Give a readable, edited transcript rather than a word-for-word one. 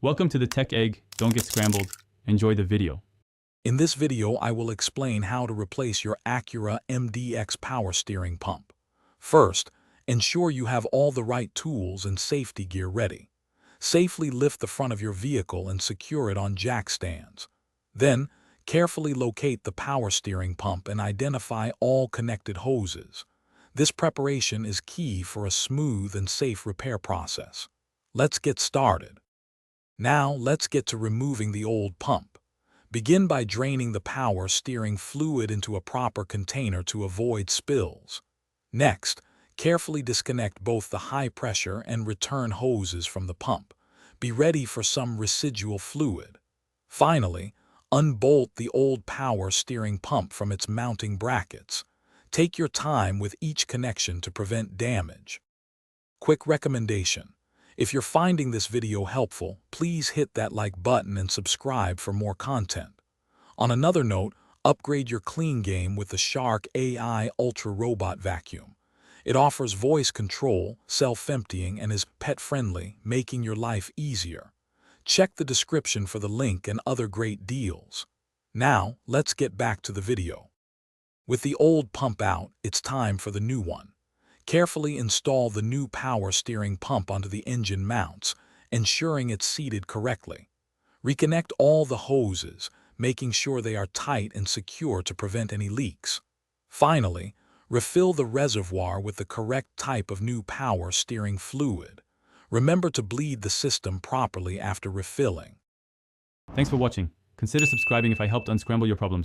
Welcome to the Tech Egg. Don't get scrambled. Enjoy the video. In this video, I will explain how to replace your Acura MDX power steering pump. First, ensure you have all the right tools and safety gear ready. Safely lift the front of your vehicle and secure it on jack stands. Then, carefully locate the power steering pump and identify all connected hoses. This preparation is key for a smooth and safe repair process. Let's get started. Now, let's get to removing the old pump. Begin by draining the power steering fluid into a proper container to avoid spills. Next, carefully disconnect both the high-pressure and return hoses from the pump. Be ready for some residual fluid. Finally, unbolt the old power steering pump from its mounting brackets. Take your time with each connection to prevent damage. Quick recommendation: if you're finding this video helpful, please hit that like button and subscribe for more content. On another note, upgrade your clean game with the Shark AI Ultra Robot Vacuum. It offers voice control, self-emptying, and is pet-friendly, making your life easier. Check the description for the link and other great deals. Now, let's get back to the video. With the old pump out, it's time for the new one. Carefully install the new power steering pump onto the engine mounts, ensuring it's seated correctly. Reconnect all the hoses, making sure they are tight and secure to prevent any leaks. Finally, refill the reservoir with the correct type of new power steering fluid. Remember to bleed the system properly after refilling. Thanks for watching. Consider subscribing if I helped unscramble your problems.